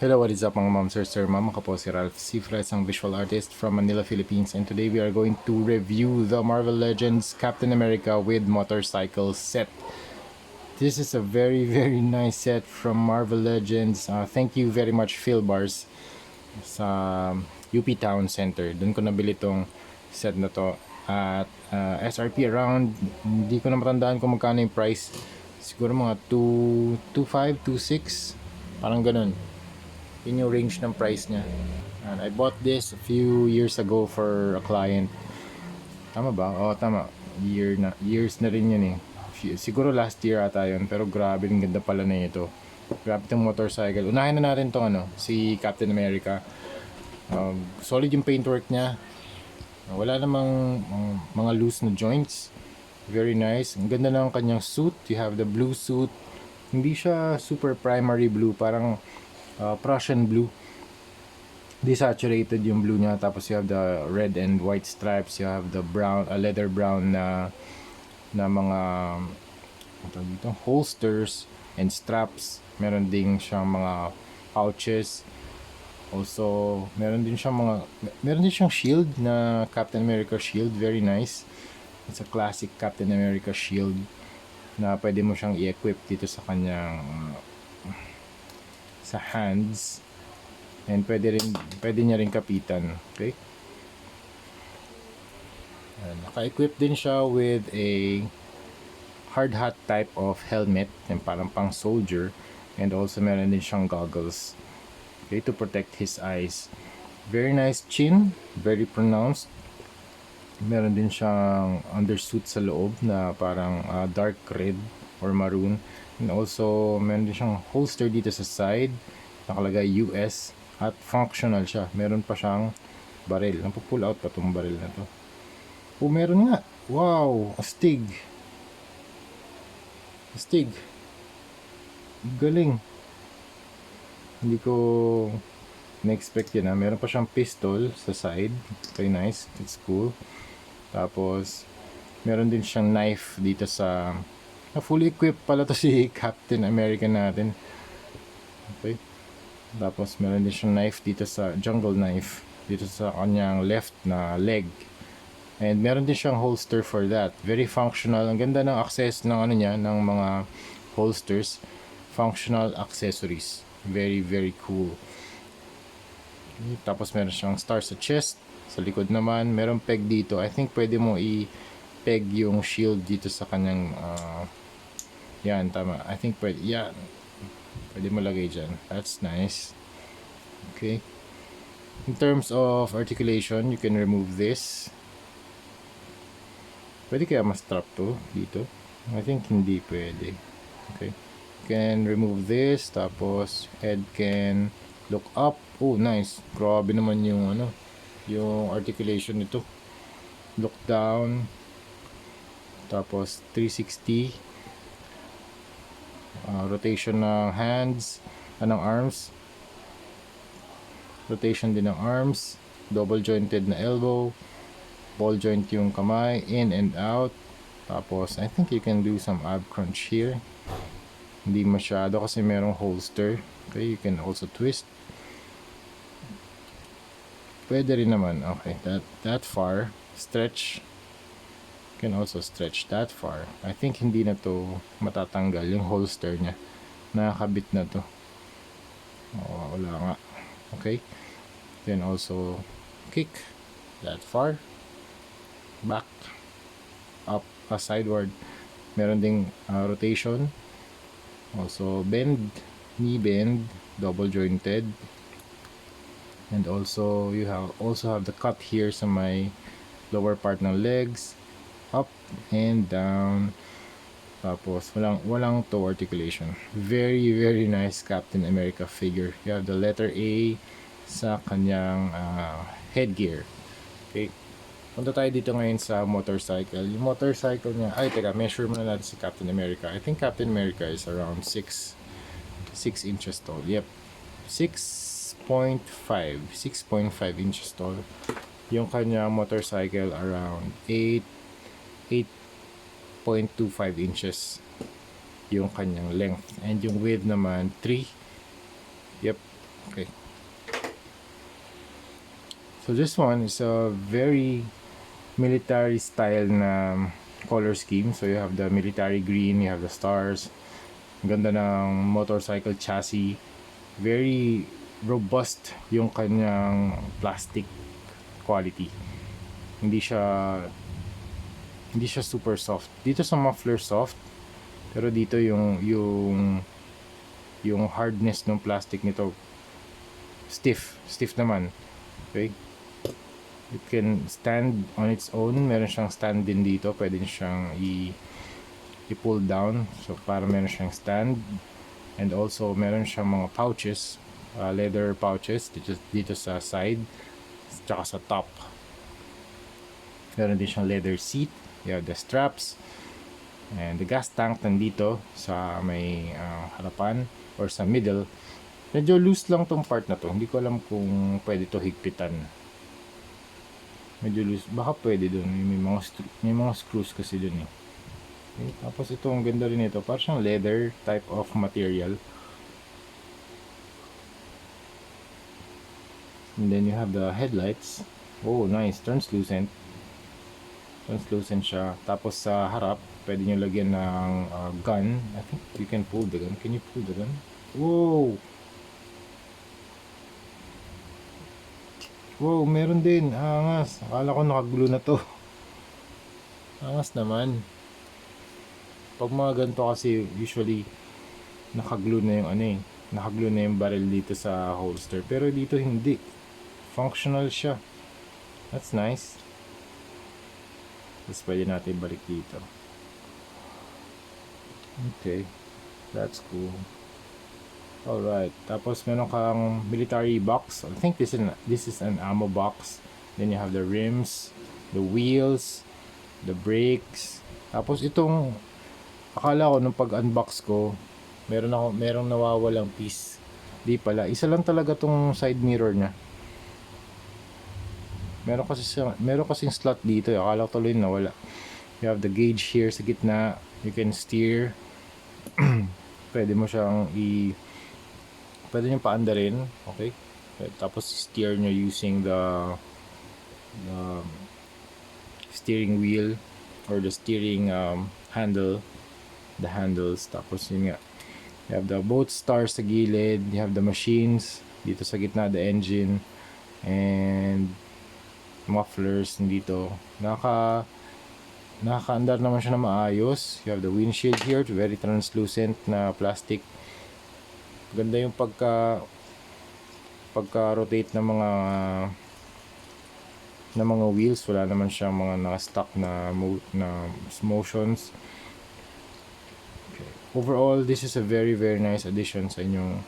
Hello, what is up mga ma'am, sir, ma'am? Ako po si Ralph Cifra, isang visual artist from Manila, Philippines. And today we are going to review the Marvel Legends Captain America with motorcycle set. This is a very, very nice set from Marvel Legends. Thank you very much, Phil Bars, sa UP Town Center. Doon ko nabili tong set na to. At SRP around, hindi ko na matandaan kung magkano yung price. Siguro mga 2.5, 2.6, parang ganun. Yun yung range ng price niya. And I bought this a few years ago for a client. Tama ba? Oo, tama. Years na rin yun eh. Siguro last year ata yun. Pero grabe, ang ganda pala na ito. Grabe itong motorcycle. Unahin na natin itong si Captain America. Solid yung paintwork niya. Wala namang mga loose na joints. Very nice. Ang ganda ng kanyang suit. You have the blue suit. Hindi siya super primary blue. Parang Prussian blue. Desaturated yung blue niya. Tapos you have the red and white stripes. You have the brown, leather brown na mga holsters and straps. Meron din siyang mga pouches. Also, meron din siyang shield na Captain America shield. Very nice. It's a classic Captain America shield na pwede mo siyang i-equip dito sa kanyang sa hands, and pwede niya rin kapitan. Okay, naka-equip din siya with a hard hat type of helmet and parang pang soldier, and also meron din siyang goggles, okay, to protect his eyes. Very nice chin, very pronounced. Meron din siyang undersuit sa loob na parang dark red or maroon. And also, meron din siyang holster dito sa side. Nakalagay US. At functional siya. Meron pa siyang baril. Napupull out pa itong baril na to. Oh, meron nga. Wow! Astig. Astig. Galing. Hindi ko na-expect yun. Meron pa siyang pistol sa side. Very nice. It's cool. Tapos, meron din siyang knife dito sa... fully equipped pala to si Captain America natin. Okay. Tapos meron din siyang knife dito sa jungle knife dito sa kanyang left na leg. And meron din siyang holster for that. Very functional. Ang ganda ng access ng niya, ng mga holsters. Functional accessories. Very, very cool. Okay. Tapos meron siyang star sa chest. Sa likod naman, meron peg dito. I think pwede mo i-peg yung shield dito sa kanyang yan, tama. I think pwede, yan. Pwede mo lagay dyan. That's nice. Okay. In terms of articulation, you can remove this. Pwede kaya ma-strap to dito? I think hindi pwede. Okay. You can remove this. Tapos, head can look up. Oh, nice. Grabe naman yung yung articulation nito. Look down. Tapos, 360. Rotation ng hands, ng arms, rotation din ng arms, double jointed na elbow, ball joint yung kamay, in and out. Tapos I think you can do some ab crunch here, hindi masyado kasi merong holster. Okay, you can also twist, pwede rin naman. Okay, that far. Stretch, can also stretch that far. I think hindi na to matatanggal yung holster niya. Nakakabit na to. Oh, wala nga. Okay. Then also kick that far. Back. Up. Sideward. Meron ding rotation. Also bend. Knee bend. Double jointed. And also you also have the cut here sa my lower part ng legs. Up and down. Tapos walang toe articulation. Very, very nice Captain America figure. You have the letter A sa kanyang headgear. Okay. Punta tayo dito ngayon sa motorcycle. Yung motorcycle niya, teka, measure muna natin si Captain America. I think Captain America is around 6 inches tall. Yep. 6.5 inches tall. Yung kanyang motorcycle around 8.25 inches yung kanyang length, and yung width naman 3. Yep, Okay. So this one is a very military style na color scheme. So you have the military green, you have the stars. Ganda ng motorcycle chassis. Very robust yung kanyang plastic quality. Hindi siya super soft. Dito sa muffler soft, pero dito yung hardness ng plastic nito stiff naman. Okay? It can stand on its own. Meron siyang stand din dito. Pwede siyang i-pull down. So, para meron siyang stand. And also, meron siyang mga pouches. Leather pouches. Dito sa side. Tsaka sa top. Meron din siyang leather seat. You have the straps. And the gas tank nandito sa may harapan or sa middle. Medyo loose lang tong part na to. Hindi ko alam kung pwede to higpitan. Medyo loose. Baka pwede dun. May mga screws kasi dun eh. Okay. Tapos ito, ang ganda rin ito. Parang siyang leather type of material. And then you have the headlights. Oh, nice. Translucent. Translucent siya. Tapos sa harap, pwede nyo lagyan ng gun. I think you can pull the gun. Can you pull the gun? Whoa! Wow, meron din. Angas. Akala ko nakaglue na to. Angas naman. Pag mga ganito kasi usually nakaglue na yung nakaglue na yung barrel dito sa holster. Pero dito hindi. Functional siya. That's nice. Tapos pwede natin balik dito. Okay. That's cool. Alright. Tapos meron kang military box. I think this is an ammo box. Then you have the rims, the wheels, the brakes. Tapos itong akala ko nung pag-unbox ko, merong nawawalang piece. Di pala. Isa lang talaga tong side mirror niya. Meron kasing slot dito. Akala ko tuloy nawala. You have the gauge here sa gitna. You can steer. Pwede mo siyang pwede nyo paandarin. Okay? Tapos steer nyo using the steering wheel or the steering handle. The handles. Tapos yun nga. You have the both stars sa gilid. You have the machines. Dito sa gitna, the engine. And mufflers dito. Nakakaandar naman siya na maayos. You have the windshield here. Very translucent na plastic. Ganda yung pagka-rotate ng mga wheels. Wala naman siyang mga naka-stock na motions. Okay. Overall, this is a very very nice addition sa inyong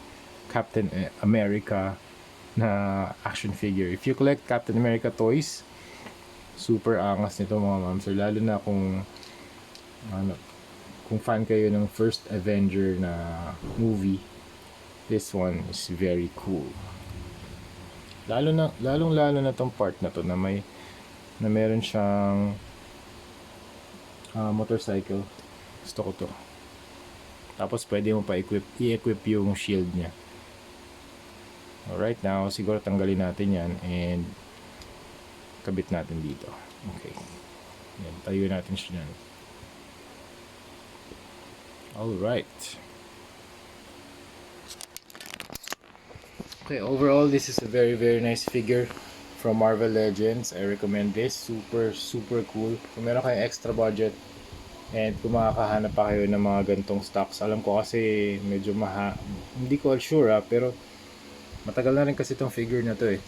Captain America na action figure. If you collect Captain America toys, super angas nito mga ma'am. So lalo na kung fan kayo ng first Avenger na movie, this one is very cool. Lalong na tong part na to na meron siyang motorcycle. Gusto ko to. Tapos pwede mo pa i-equip yung shield niya. Alright, now siguro tanggalin natin yan and kabit natin dito. Okay. Yan, tayo natin siya yan. Alright. Okay, overall, this is a very very nice figure from Marvel Legends. I recommend this. Super super cool. Kung meron kayong extra budget and kung makakahanap pa kayo ng mga gantong stocks, alam ko kasi medyo hindi ko sure pero matagal na rin kasi itong figure na to eh.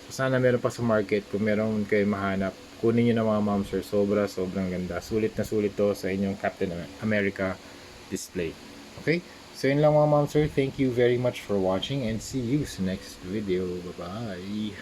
So sana meron pa sa market. Kung meron kayo mahanap, kunin nyo na mga moms sir. Sobrang ganda. Sulit na sulit to sa inyong Captain America display. Okay? So yun lang mga moms sir. Thank you very much for watching and see you sa next video. Bye bye.